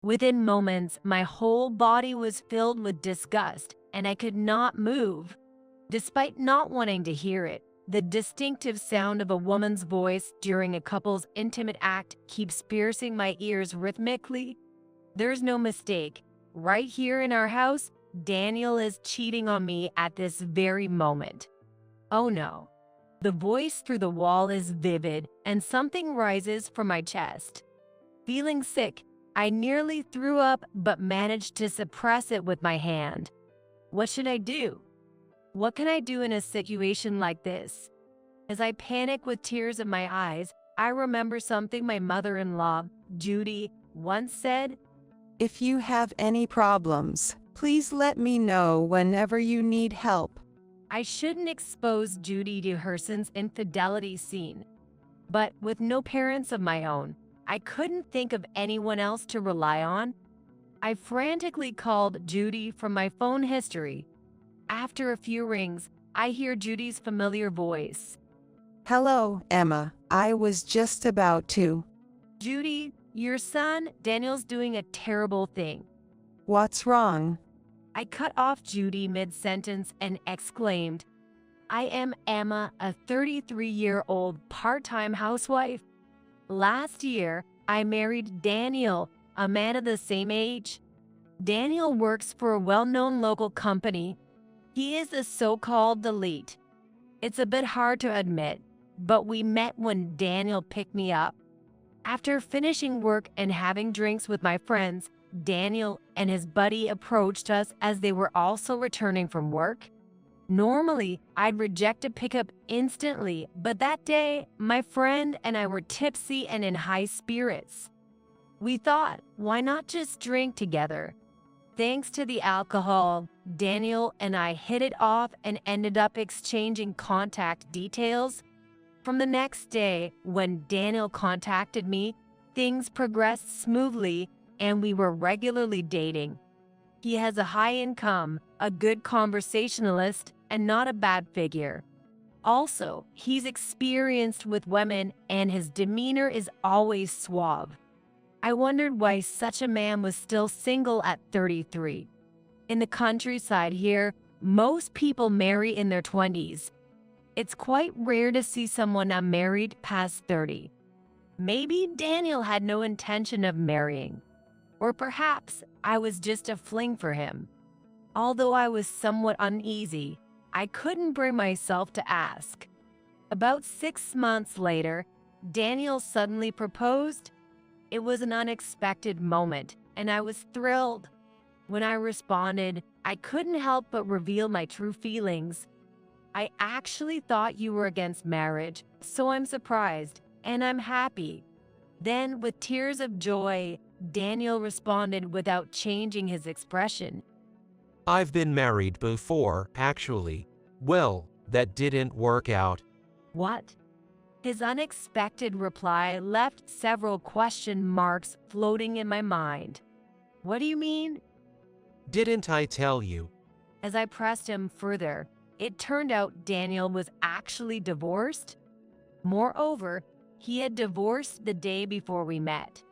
Within moments, my whole body was filled with disgust, and I could not move. Despite not wanting to hear it, the distinctive sound of a woman's voice during a couple's intimate act keeps piercing my ears rhythmically. There's no mistake. Right here in our house, Daniel is cheating on me at this very moment. Oh no. The voice through the wall is vivid, and something rises from my chest. Feeling sick, I nearly threw up but managed to suppress it with my hand. What should I do? What can I do in a situation like this? As I panic with tears in my eyes, I remember something my mother-in-law, Judy, once said. If you have any problems, please let me know whenever you need help. I shouldn't expose Judy to her son's infidelity scene. But with no parents of my own, I couldn't think of anyone else to rely on. I frantically called Judy from my phone history. After a few rings, I hear Judy's familiar voice. Hello, Emma. I was just about to. Judy, your son, Daniel's doing a terrible thing. What's wrong? I cut off Judy mid-sentence and exclaimed, I am Emma, a 33-year-old part-time housewife. Last year, I married Daniel, a man of the same age. Daniel works for a well-known local company. He is a so-called elite. It's a bit hard to admit, but we met when Daniel picked me up. After finishing work and having drinks with my friends, Daniel and his buddy approached us as they were also returning from work. Normally, I'd reject a pickup instantly, but that day, my friend and I were tipsy and in high spirits. We thought, why not just drink together? Thanks to the alcohol, Daniel and I hit it off and ended up exchanging contact details. From the next day, when Daniel contacted me, things progressed smoothly and we were regularly dating. He has a high income, a good conversationalist, and not a bad figure. Also, he's experienced with women and his demeanor is always suave. I wondered why such a man was still single at 33. In the countryside here, most people marry in their 20s. It's quite rare to see someone unmarried past 30. Maybe Daniel had no intention of marrying. Or perhaps I was just a fling for him. Although I was somewhat uneasy, I couldn't bring myself to ask. About 6 months later, Daniel suddenly proposed. It was an unexpected moment, and I was thrilled. When I responded, I couldn't help but reveal my true feelings. I actually thought you were against marriage, so I'm surprised, and I'm happy. Then, with tears of joy, Daniel responded without changing his expression. I've been married before, actually. Well, that didn't work out. What? His unexpected reply left several question marks floating in my mind. What do you mean? Didn't I tell you? As I pressed him further, it turned out Daniel was actually divorced. Moreover, he had divorced the day before we met.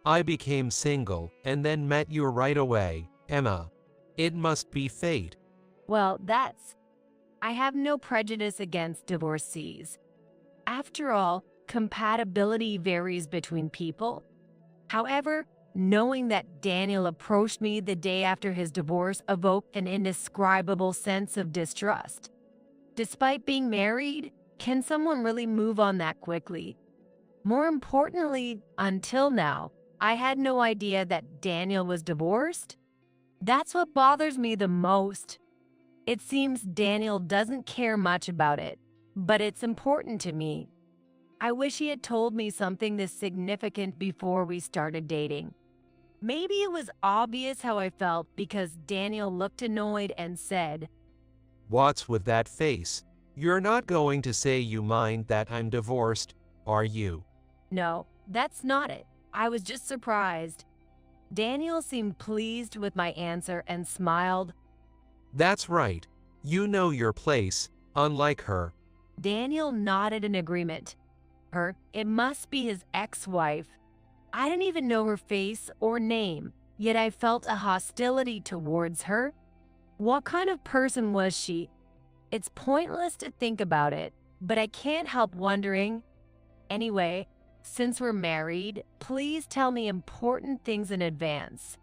I became single and then met you right away, Emma. It must be fate. Well, I have no prejudice against divorcees. After all, compatibility varies between people. However, knowing that Daniel approached me the day after his divorce evoked an indescribable sense of distrust. Despite being married, can someone really move on that quickly? More importantly, until now, I had no idea that Daniel was divorced. That's what bothers me the most. It seems Daniel doesn't care much about it, but it's important to me. I wish he had told me something this significant before we started dating. Maybe it was obvious how I felt because Daniel looked annoyed and said, What's with that face? You're not going to say you mind that I'm divorced, are you? No, that's not it. I was just surprised. Daniel seemed pleased with my answer and smiled. That's right. You know your place, unlike her. Daniel nodded in agreement. It must be his ex-wife. I didn't even know her face or name, yet I felt a hostility towards her. What kind of person was she? It's pointless to think about it, but I can't help wondering. Anyway, since we're married, please tell me important things in advance.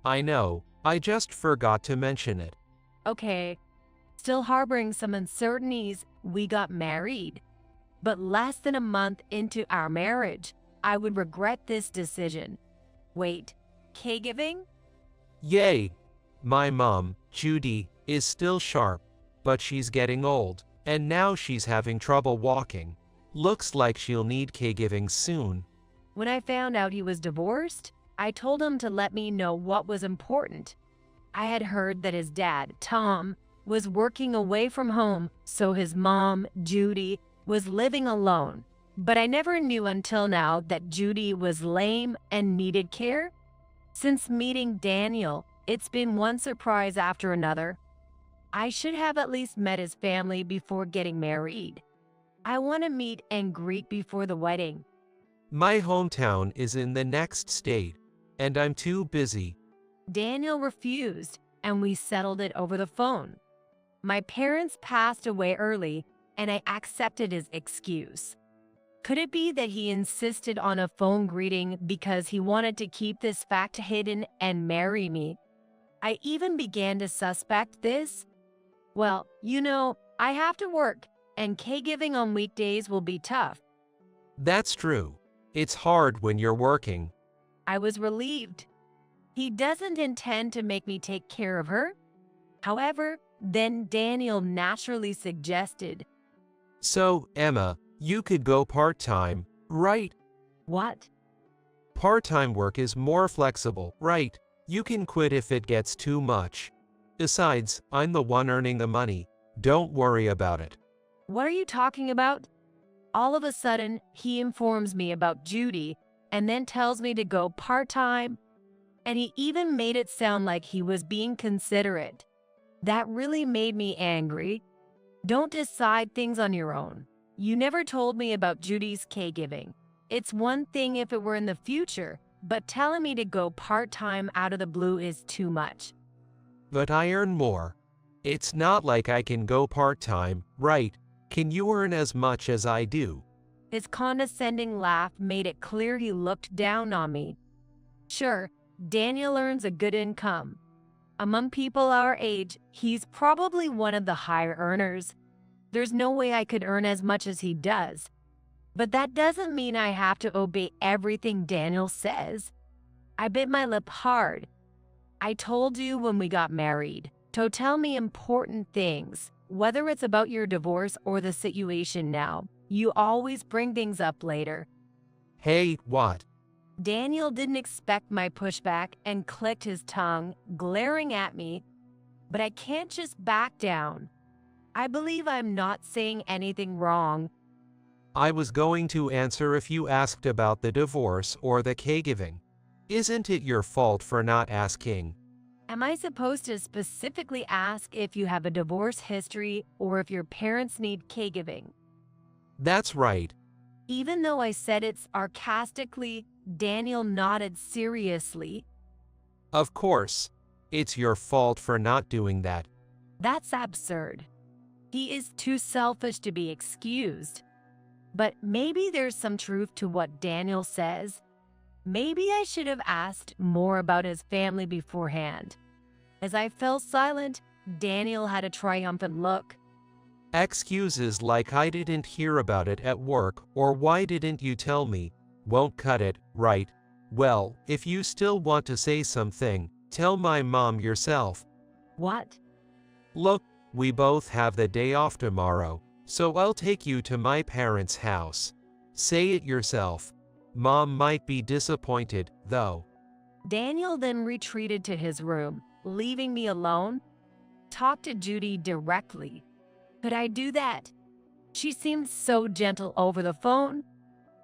I know, I just forgot to mention it. Okay, still harboring some uncertainties, we got married. But less than a month into our marriage, I would regret this decision. Wait, caregiving? Yay! My mom, Judy, is still sharp, but she's getting old, and now she's having trouble walking. Looks like she'll need caregiving soon. When I found out he was divorced, I told him to let me know what was important. I had heard that his dad, Tom, was working away from home, so his mom, Judy, was living alone. But I never knew until now that Judy was lame and needed care. Since meeting Daniel, it's been one surprise after another. I should have at least met his family before getting married. I want to meet and greet before the wedding. My hometown is in the next state, and I'm too busy. Daniel refused, and we settled it over the phone. My parents passed away early, and I accepted his excuse. Could it be that he insisted on a phone greeting because he wanted to keep this fact hidden and marry me? I even began to suspect this. Well, I have to work, and caregiving on weekdays will be tough. That's true. It's hard when you're working. I was relieved. He doesn't intend to make me take care of her. However, then Daniel naturally suggested, So, Emma, you could go part-time, right? "What?" Part-time work is more flexible, right? You can quit if it gets too much. Besides, I'm the one earning the money. Don't worry about it. What are you talking about? All of a sudden, he informs me about Judy and then tells me to go part-time. And he even made it sound like he was being considerate. That really made me angry. Don't decide things on your own. You never told me about Judy's caregiving. It's one thing if it were in the future, but telling me to go part-time out of the blue is too much. But I earn more. It's not like I can go part-time, right? Can you earn as much as I do? His condescending laugh made it clear he looked down on me. Sure, Daniel earns a good income. Among people our age, he's probably one of the higher earners. There's no way I could earn as much as he does. But that doesn't mean I have to obey everything Daniel says. I bit my lip hard. I told you when we got married to tell me important things, whether it's about your divorce or the situation now. You always bring things up later. Hey, what? Daniel didn't expect my pushback and clicked his tongue, glaring at me. But I can't just back down. I believe I'm not saying anything wrong. I was going to answer if you asked about the divorce or the caregiving. Isn't it your fault for not asking? Am I supposed to specifically ask if you have a divorce history or if your parents need caregiving? That's right. Even though I said it sarcastically, Daniel nodded seriously. Of course. It's your fault for not doing that. That's absurd. He is too selfish to be excused. But maybe there's some truth to what Daniel says. Maybe I should have asked more about his family beforehand. As I fell silent, Daniel had a triumphant look. Excuses like I didn't hear about it at work or why didn't you tell me won't cut it, right? Well, if you still want to say something, tell my mom yourself. What? Look, we both have the day off tomorrow, so I'll take you to my parents' house. Say it yourself. Mom might be disappointed, though. Daniel then retreated to his room, leaving me alone. Talk to Judy directly. Could I do that? She seemed so gentle over the phone.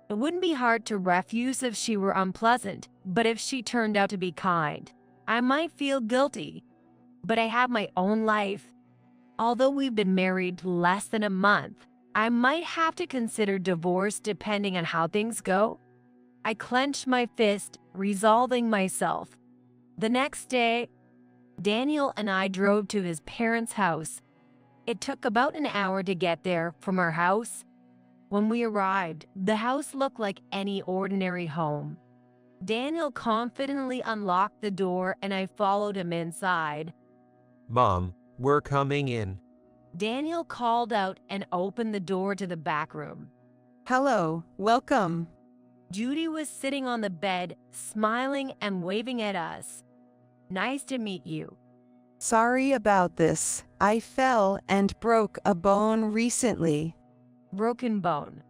It wouldn't be hard to refuse if she were unpleasant, but if she turned out to be kind, I might feel guilty. But I have my own life. Although we've been married less than a month, I might have to consider divorce depending on how things go. I clenched my fist, resolving myself. The next day, Daniel and I drove to his parents' house. It took about an hour to get there from our house. When we arrived, the house looked like any ordinary home. Daniel confidently unlocked the door and I followed him inside. Mom, we're coming in. Daniel called out and opened the door to the back room. Hello, welcome. Judy was sitting on the bed, smiling and waving at us. Nice to meet you. Sorry about this. I fell and broke a bone recently. Broken bone.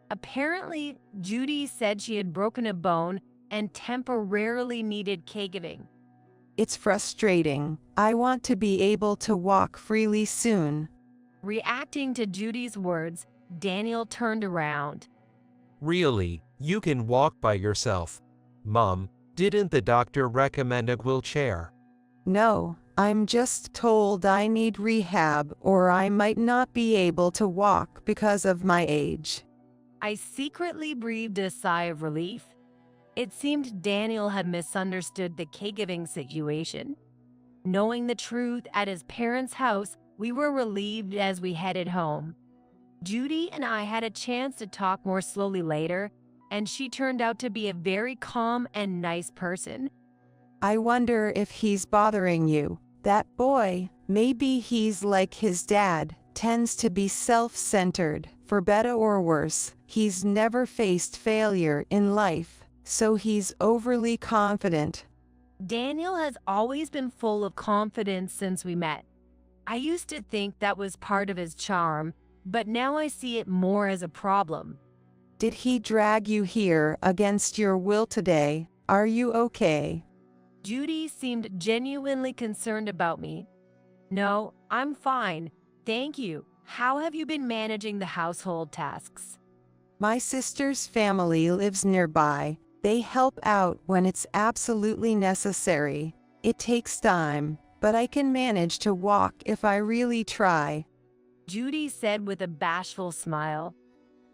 Apparently, Judy said she had broken a bone and temporarily needed caregiving. It's frustrating. I want to be able to walk freely soon. Reacting to Judy's words, Daniel turned around. Really, you can walk by yourself. Mom, didn't the doctor recommend a wheelchair? No, I'm just told I need rehab or I might not be able to walk because of my age. I secretly breathed a sigh of relief. It seemed Daniel had misunderstood the caregiving situation. Knowing the truth at his parents' house, we were relieved as we headed home. Judy and I had a chance to talk more slowly later, and she turned out to be a very calm and nice person. I wonder if he's bothering you. That boy, maybe he's like his dad, tends to be self-centered. For better or worse, he's never faced failure in life, so he's overly confident. Daniel has always been full of confidence since we met. I used to think that was part of his charm, but now I see it more as a problem. Did he drag you here against your will today? Are you okay? Judy seemed genuinely concerned about me. No, I'm fine. Thank you. How have you been managing the household tasks? My sister's family lives nearby. They help out when it's absolutely necessary. It takes time, but I can manage to walk if I really try. Judy said with a bashful smile.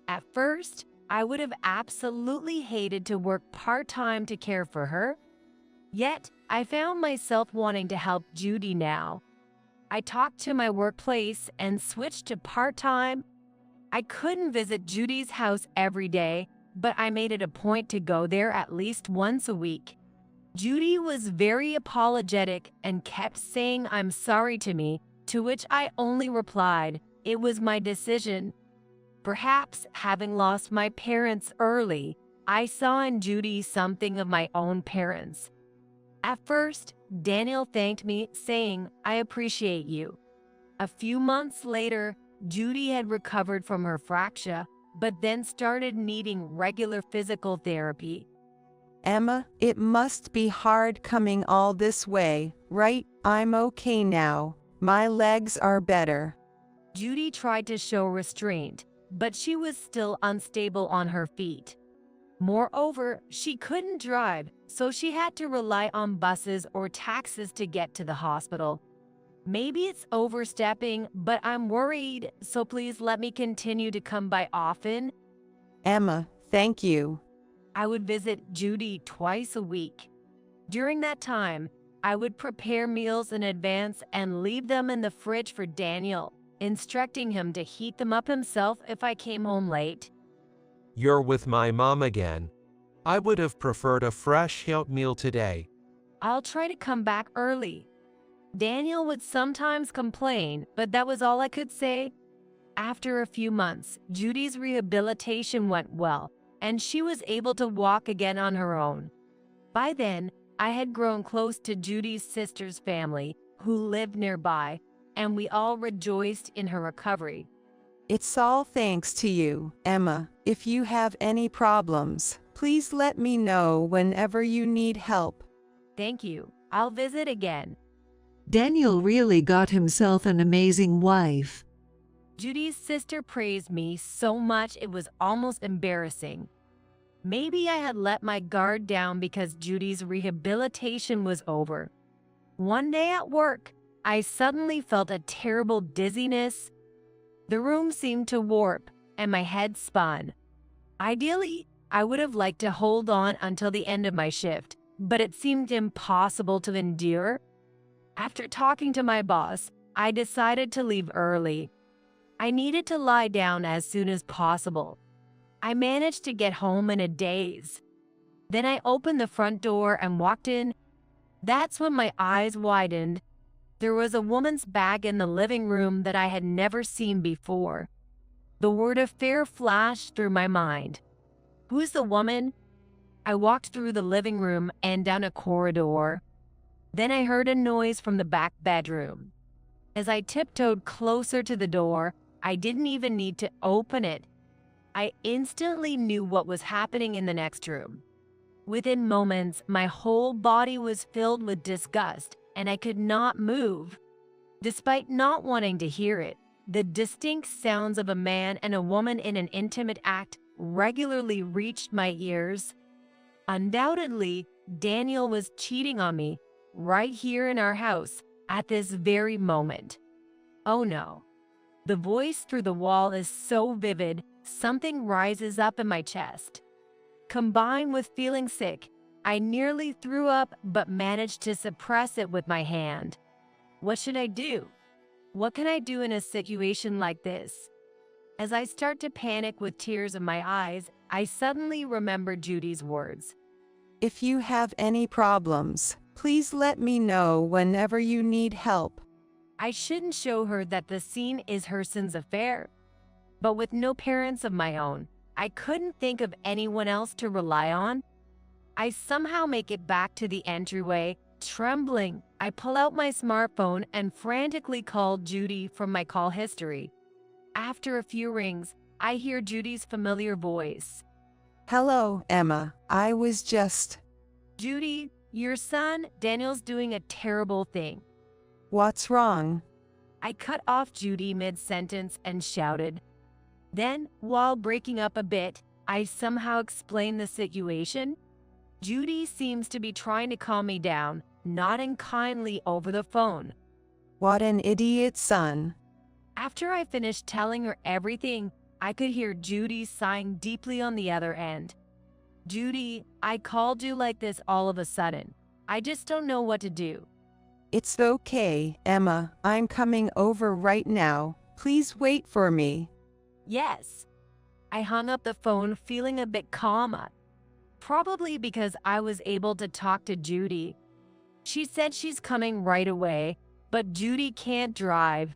At first, I would have absolutely hated to work part-time to care for her. Yet, I found myself wanting to help Judy now. I talked to my workplace and switched to part-time. I couldn't visit Judy's house every day, but I made it a point to go there at least once a week. Judy was very apologetic and kept saying I'm sorry to me, to which I only replied, it was my decision. Perhaps having lost my parents early, I saw in Judy something of my own parents. At first, Daniel thanked me, saying, I appreciate you. A few months later, Judy had recovered from her fracture, but then started needing regular physical therapy. Emma, it must be hard coming all this way, right? I'm okay now. My legs are better. Judy tried to show restraint, but she was still unstable on her feet. Moreover, she couldn't drive, so she had to rely on buses or taxis to get to the hospital. Maybe it's overstepping, but I'm worried, so please let me continue to come by often. Emma, thank you. I would visit Judy twice a week. During that time, I would prepare meals in advance and leave them in the fridge for Daniel, instructing him to heat them up himself if I came home late. You're with my mom again. I would have preferred a fresh oatmeal today. I'll try to come back early. Daniel would sometimes complain, but that was all I could say. After a few months, Judy's rehabilitation went well, and she was able to walk again on her own. By then, I had grown close to Judy's sister's family, who lived nearby, and we all rejoiced in her recovery. It's all thanks to you, Emma. If you have any problems, please let me know whenever you need help. Thank you. I'll visit again. Daniel really got himself an amazing wife. Judy's sister praised me so much it was almost embarrassing. Maybe I had let my guard down because Judy's rehabilitation was over. One day at work, I suddenly felt a terrible dizziness. The room seemed to warp, and my head spun. Ideally, I would have liked to hold on until the end of my shift, but it seemed impossible to endure. After talking to my boss, I decided to leave early. I needed to lie down as soon as possible. I managed to get home in a daze. Then I opened the front door and walked in. That's when my eyes widened. There was a woman's bag in the living room that I had never seen before. The word affair flashed through my mind. Who's the woman? I walked through the living room and down a corridor. Then I heard a noise from the back bedroom. As I tiptoed closer to the door, I didn't even need to open it. I instantly knew what was happening in the next room. Within moments, my whole body was filled with disgust, and I could not move. Despite not wanting to hear it, the distinct sounds of a man and a woman in an intimate act regularly reached my ears. Undoubtedly, Daniel was cheating on me right here in our house at this very moment. Oh no. The voice through the wall is so vivid, something rises up in my chest. Combined with feeling sick, I nearly threw up but managed to suppress it with my hand. What should I do? What can I do in a situation like this? As I start to panic with tears in my eyes, I suddenly remember Judy's words. If you have any problems, please let me know whenever you need help. I shouldn't show her that the scene is her son's affair. But with no parents of my own, I couldn't think of anyone else to rely on. I somehow make it back to the entryway. Trembling, I pull out my smartphone and frantically call Judy from my call history. After a few rings, I hear Judy's familiar voice. Hello, Emma. I was just... Judy, your son, Daniel's doing a terrible thing. What's wrong? I cut off Judy mid-sentence and shouted. Then, while breaking up a bit, I somehow explained the situation. Judy seems to be trying to calm me down, nodding kindly over the phone. What an idiot son. After I finished telling her everything, I could hear Judy sighing deeply on the other end. Judy, I called you like this all of a sudden. I just don't know what to do. It's okay, Emma. I'm coming over right now. Please wait for me. Yes. I hung up the phone feeling a bit calmer. Probably because I was able to talk to Judy. She said she's coming right away, but Judy can't drive.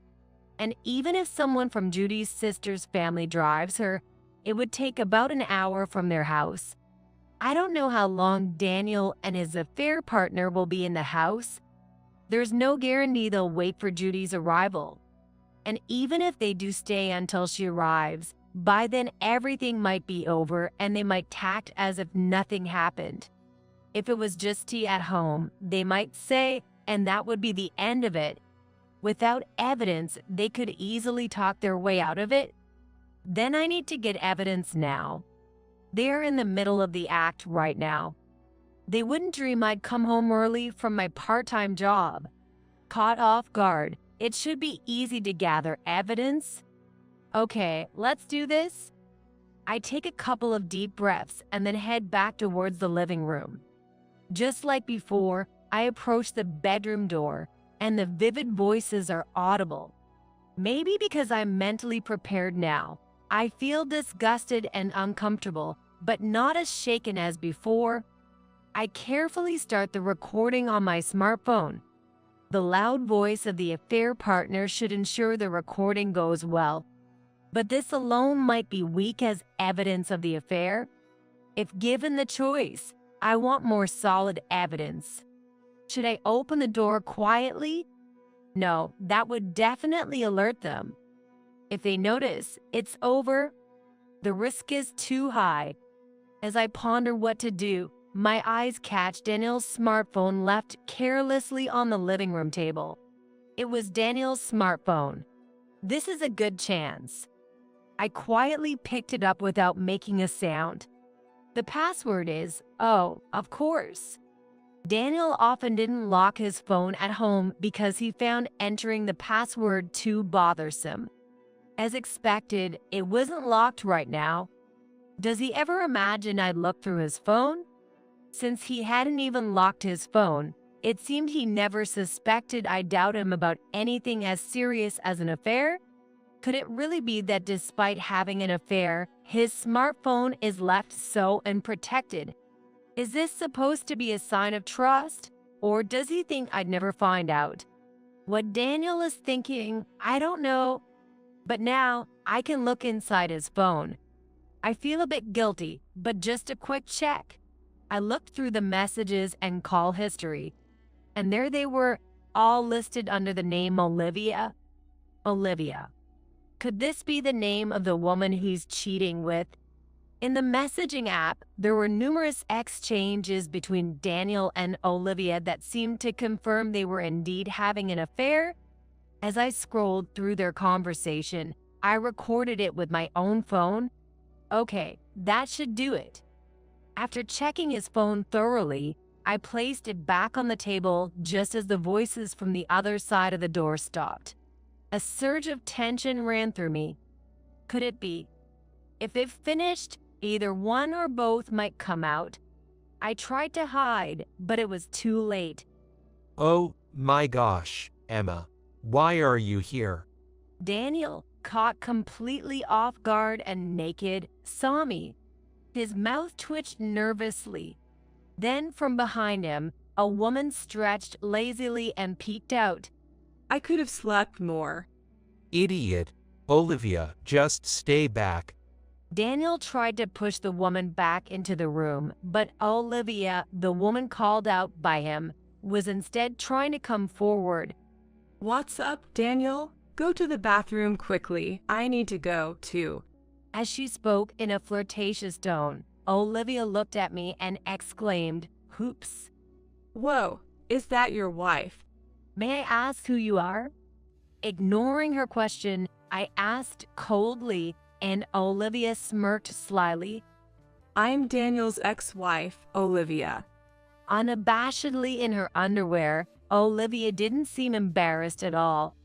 And even if someone from Judy's sister's family drives her, it would take about an hour from their house. I don't know how long Daniel and his affair partner will be in the house. There's no guarantee they'll wait for Judy's arrival. And even if they do stay until she arrives, by then everything might be over and they might act as if nothing happened. If it was just tea at home, they might say, and that would be the end of it. Without evidence, they could easily talk their way out of it. Then I need to get evidence now. They're in the middle of the act right now. They wouldn't dream I'd come home early from my part-time job. Caught off guard, it should be easy to gather evidence. Okay, let's do this. I take a couple of deep breaths and then head back towards the living room. Just like before, I approach the bedroom door, and the vivid voices are audible. Maybe because I'm mentally prepared now, I feel disgusted and uncomfortable, but not as shaken as before. I carefully start the recording on my smartphone. The loud voice of the affair partner should ensure the recording goes well. But this alone might be weak as evidence of the affair. If given the choice, I want more solid evidence. Should I open the door quietly? No, that would definitely alert them. If they notice, it's over. The risk is too high. As I ponder what to do, my eyes catch Daniel's smartphone left carelessly on the living room table. It was Daniel's smartphone. This is a good chance. I quietly picked it up without making a sound. The password is, oh, of course. Daniel often didn't lock his phone at home because he found entering the password too bothersome. As expected, it wasn't locked right now. Does he ever imagine I'd look through his phone? Since he hadn't even locked his phone, it seemed he never suspected I doubt him about anything as serious as an affair. Could it really be that despite having an affair, his smartphone is left so unprotected? Is this supposed to be a sign of trust? Or does he think I'd never find out? What Daniel is thinking, I don't know. But now I can look inside his phone. I feel a bit guilty, but just a quick check. I looked through the messages and call history, and there they were, all listed under the name Olivia. Olivia. Could this be the name of the woman he's cheating with? In the messaging app, there were numerous exchanges between Daniel and Olivia that seemed to confirm they were indeed having an affair. As I scrolled through their conversation, I recorded it with my own phone. Okay, that should do it. After checking his phone thoroughly, I placed it back on the table just as the voices from the other side of the door stopped. A surge of tension ran through me. Could it be? If it finished, either one or both might come out. I tried to hide, but it was too late. Oh, my gosh, Emma. Why are you here? Daniel, caught completely off guard and naked, saw me. His mouth twitched nervously. Then from behind him, a woman stretched lazily and peeked out. I could have slept more. Idiot. Olivia, just stay back. Daniel tried to push the woman back into the room, but Olivia, the woman called out by him, was instead trying to come forward. What's up, Daniel? Go to the bathroom quickly. I need to go, too. As she spoke in a flirtatious tone, Olivia looked at me and exclaimed, "Hoops." Whoa, is that your wife? May I ask who you are? Ignoring her question, I asked coldly, and Olivia smirked slyly. I'm Daniel's ex-wife, Olivia. Unabashedly in her underwear, Olivia didn't seem embarrassed at all.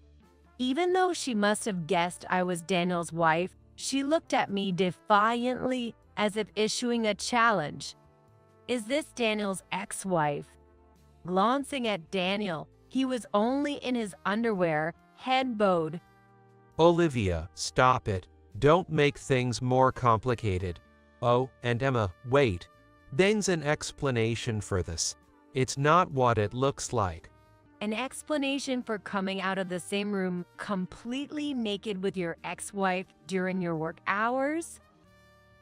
Even though she must have guessed I was Daniel's wife, she looked at me defiantly, as if issuing a challenge. Is this Daniel's ex-wife? Glancing at Daniel, he was only in his underwear, head bowed. Olivia, stop it. Don't make things more complicated. Oh, and Emma, wait. There's an explanation for this. It's not what it looks like. An explanation for coming out of the same room completely naked with your ex-wife during your work hours?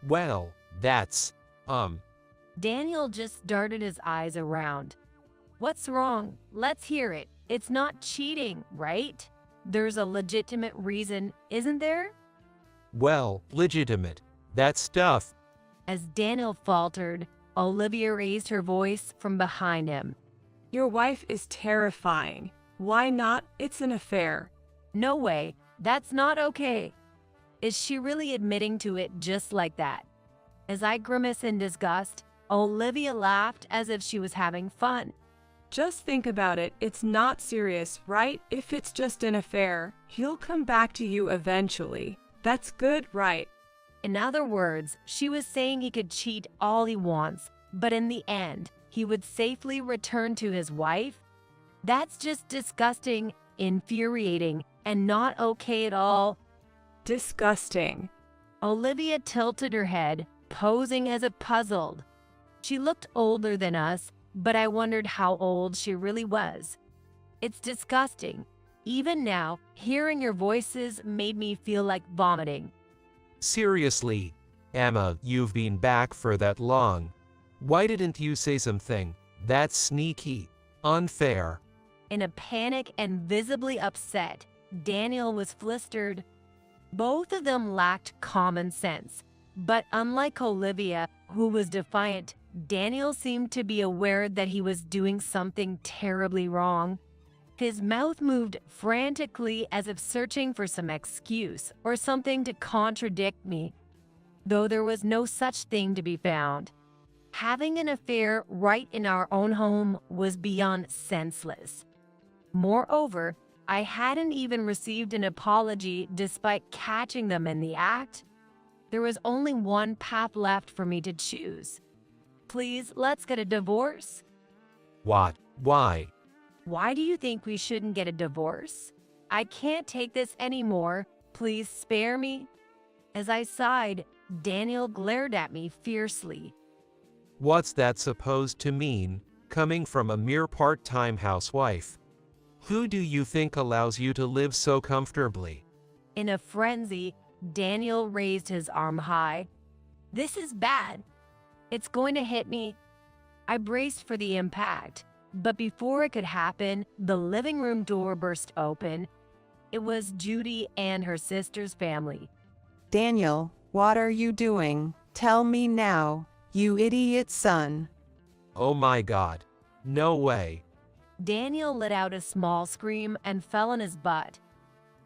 Well, that's, Daniel just darted his eyes around. What's wrong? Let's hear it. It's not cheating, right? There's a legitimate reason, isn't there? well, legitimate. That stuff. As Daniel faltered, Olivia raised her voice from behind him. Your wife is terrifying. Why not? It's an affair. No way. That's not okay. Is she really admitting to it just like that? As I grimaced in disgust, Olivia laughed as if she was having fun. Just think about it. It's not serious, right? If it's just an affair, he'll come back to you eventually. That's good, right? In other words, she was saying he could cheat all he wants, but in the end, he would safely return to his wife? That's just disgusting, infuriating, and not okay at all. Disgusting. Olivia tilted her head, posing as if puzzled. She looked older than us, but I wondered how old she really was. It's disgusting. Even now, hearing your voices made me feel like vomiting. Seriously, Emma, you've been back for that long. Why didn't you say something? That's sneaky. Unfair. In a panic and visibly upset, Daniel was flustered. Both of them lacked common sense, but unlike Olivia, who was defiant, Daniel seemed to be aware that he was doing something terribly wrong. His mouth moved frantically as if searching for some excuse or something to contradict me, though there was no such thing to be found. Having an affair right in our own home was beyond senseless. Moreover, I hadn't even received an apology despite catching them in the act. There was only one path left for me to choose. Please, let's get a divorce. What? Why? Why do you think we shouldn't get a divorce? I can't take this anymore. Please spare me. As I sighed, Daniel glared at me fiercely. What's that supposed to mean, coming from a mere part-time housewife? Who do you think allows you to live so comfortably? In a frenzy, Daniel raised his arm high. This is bad. It's going to hit me. I braced for the impact, but before it could happen, the living room door burst open. It was Judy and her sister's family. Daniel, what are you doing? Tell me now, you idiot son. Oh my God. No way. Daniel let out a small scream and fell on his butt.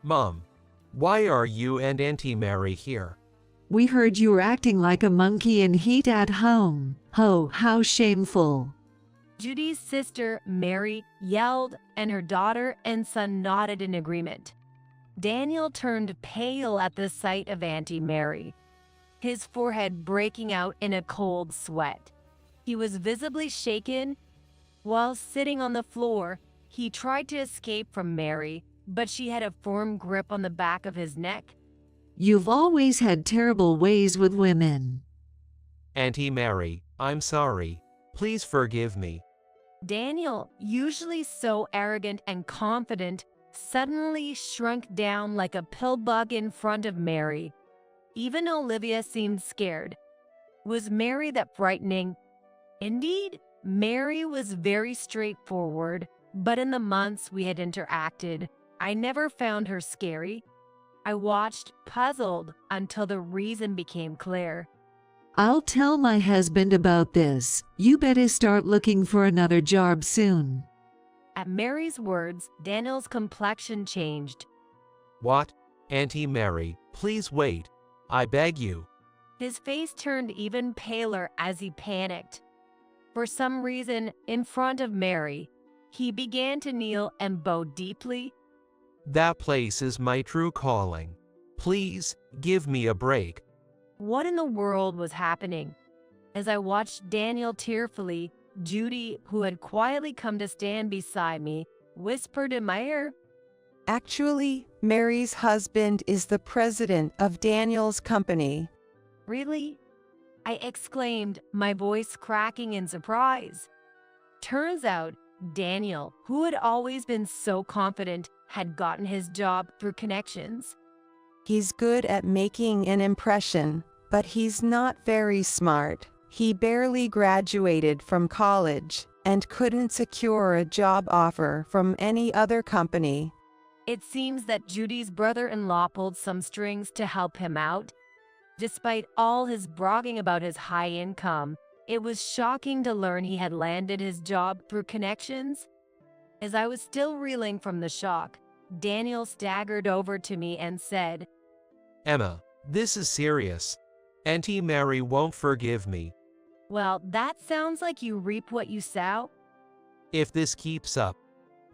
Mom, why are you and Auntie Mary here? We heard you were acting like a monkey in heat at home. Oh, how shameful. Judy's sister, Mary, yelled, and her daughter and son nodded in agreement. Daniel turned pale at the sight of Auntie Mary, his forehead breaking out in a cold sweat. He was visibly shaken. While sitting on the floor, he tried to escape from Mary, but she had a firm grip on the back of his neck. You've always had terrible ways with women. Auntie Mary, I'm sorry. Please forgive me. Daniel, usually so arrogant and confident, suddenly shrunk down like a pill bug in front of Mary. Even Olivia seemed scared. Was Mary that frightening? Indeed, Mary was very straightforward, but in the months we had interacted, I never found her scary. I watched, puzzled, until the reason became clear. I'll tell my husband about this. You better start looking for another job soon. At Mary's words, Daniel's complexion changed. What? Auntie Mary, please wait. I beg you. His face turned even paler as he panicked. For some reason, in front of Mary, he began to kneel and bow deeply. That place is my true calling. Please, give me a break. What in the world was happening? As I watched Daniel tearfully, Judy, who had quietly come to stand beside me, whispered in my ear, Actually, Mary's husband is the president of Daniel's company. "Really?" I exclaimed, my voice cracking in surprise. Turns out, Daniel, who had always been so confident, had gotten his job through connections. He's good at making an impression, but he's not very smart. He barely graduated from college and couldn't secure a job offer from any other company. It seems that Judy's brother-in-law pulled some strings to help him out. Despite all his bragging about his high income, it was shocking to learn he had landed his job through connections. As I was still reeling from the shock, Daniel staggered over to me and said, Emma, this is serious. Auntie Mary won't forgive me. "Well, that sounds like you reap what you sow." If this keeps up,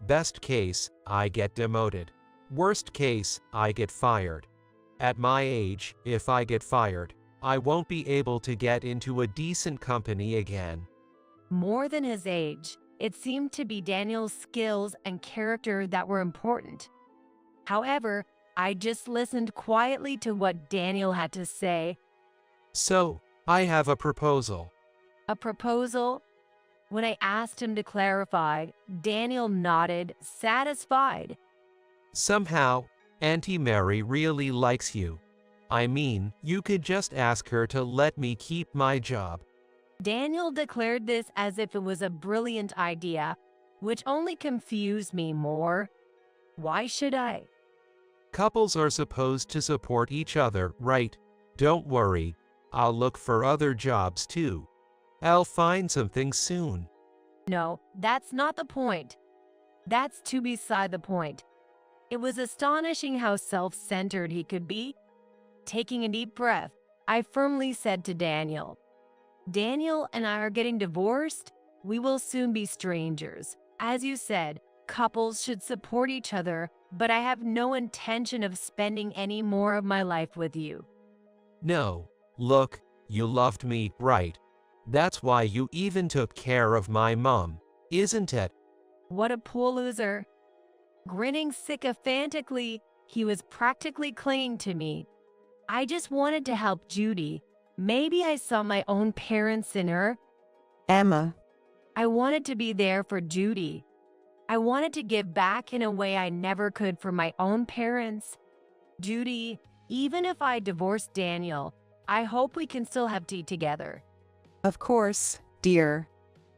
best case, I get demoted. Worst case, I get fired. At my age, if I get fired, I won't be able to get into a decent company again. More than his age, it seemed to be Daniel's skills and character that were important. However, I just listened quietly to what Daniel had to say. So, I have a proposal. A proposal? When I asked him to clarify, Daniel nodded, satisfied. Somehow, Auntie Mary really likes you. I mean, you could just ask her to let me keep my job. Daniel declared this as if it was a brilliant idea, which only confused me more. Why should I? Couples are supposed to support each other, right? Don't worry. I'll look for other jobs too. I'll find something soon. No, that's not the point. That's too beside the point. It was astonishing how self-centered he could be. Taking a deep breath, I firmly said to Daniel, "Daniel and I are getting divorced. We will soon be strangers. As you said, couples should support each other, but I have no intention of spending any more of my life with you." No, look, you loved me, right? That's why you even took care of my mom, isn't it? What a poor loser. Grinning sycophantically, he was practically clinging to me. I just wanted to help Judy. Maybe I saw my own parents in her. Emma, I wanted to be there for Judy. I wanted to give back in a way I never could for my own parents. Judy, even if I divorce Daniel, I hope we can still have tea together. of course, dear.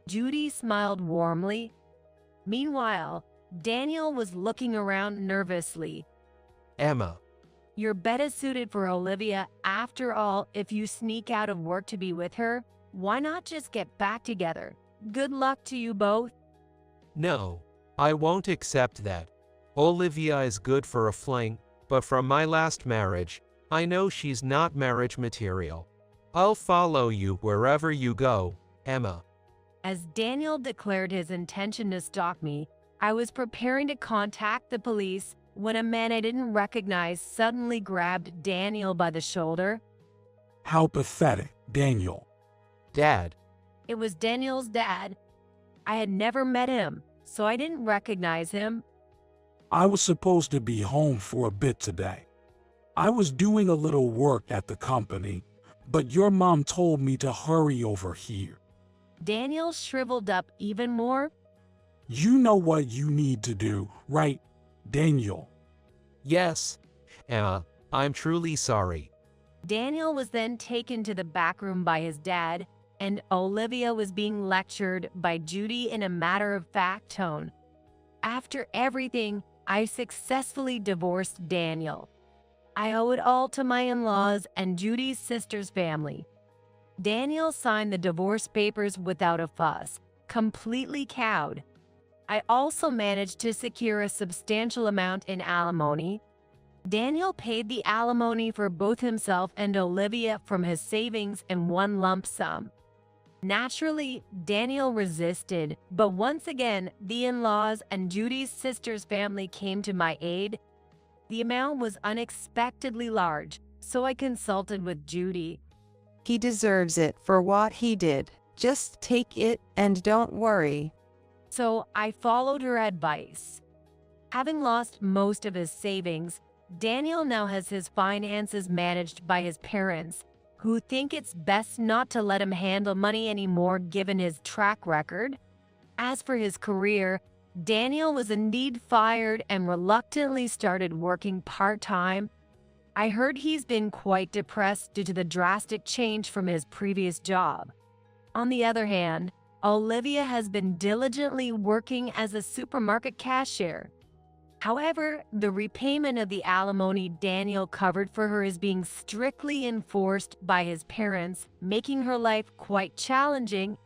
Judy smiled warmly. Meanwhile, Daniel was looking around nervously. Emma, You're better suited for Olivia. After all, if you sneak out of work to be with her, why not just get back together? Good luck to you both. no, I won't accept that. Olivia is good for a fling, but from my last marriage, I know she's not marriage material. I'll follow you wherever you go, Emma. As Daniel declared his intention to stalk me, I was preparing to contact the police when a man I didn't recognize suddenly grabbed Daniel by the shoulder. How pathetic, Daniel. Dad, It was Daniel's dad. I had never met him, so I didn't recognize him. I was supposed to be home for a bit today. I was doing a little work at the company, but your mom told me to hurry over here. Daniel shriveled up even more. You know what you need to do, right, Daniel? yes. Emma, I'm truly sorry. Daniel was then taken to the back room by his dad, and Olivia was being lectured by Judy in a matter-of-fact tone. After everything, I successfully divorced Daniel. I owe it all to my in-laws and Judy's sister's family. Daniel signed the divorce papers without a fuss, completely cowed. I also managed to secure a substantial amount in alimony. Daniel paid the alimony for both himself and Olivia from his savings in one lump sum. Naturally, Daniel resisted, but once again, the in-laws and Judy's sister's family came to my aid. The amount was unexpectedly large, so I consulted with Judy. He deserves it for what he did. Just take it and don't worry. So I followed her advice. Having lost most of his savings, Daniel now has his finances managed by his parents, who think it's best not to let him handle money anymore given his track record. As for his career, Daniel was indeed fired and reluctantly started working part-time. I heard he's been quite depressed due to the drastic change from his previous job. On the other hand, Olivia has been diligently working as a supermarket cashier. However, the repayment of the alimony Daniel covered for her is being strictly enforced by his parents, making her life quite challenging.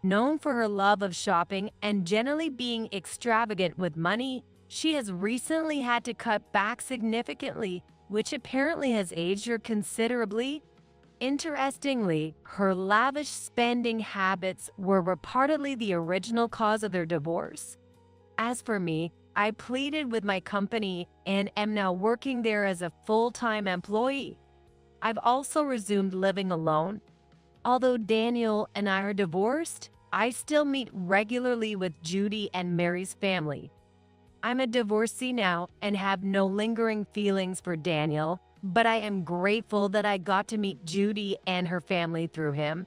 Known for her love of shopping and generally being extravagant with money, she has recently had to cut back significantly, which apparently has aged her considerably. Interestingly, her lavish spending habits were reportedly the original cause of their divorce. As for me, I pleaded with my company and am now working there as a full-time employee. I've also resumed living alone. Although Daniel and I are divorced, I still meet regularly with Judy and Mary's family. I'm a divorcee now and have no lingering feelings for Daniel, but I am grateful that I got to meet Judy and her family through him.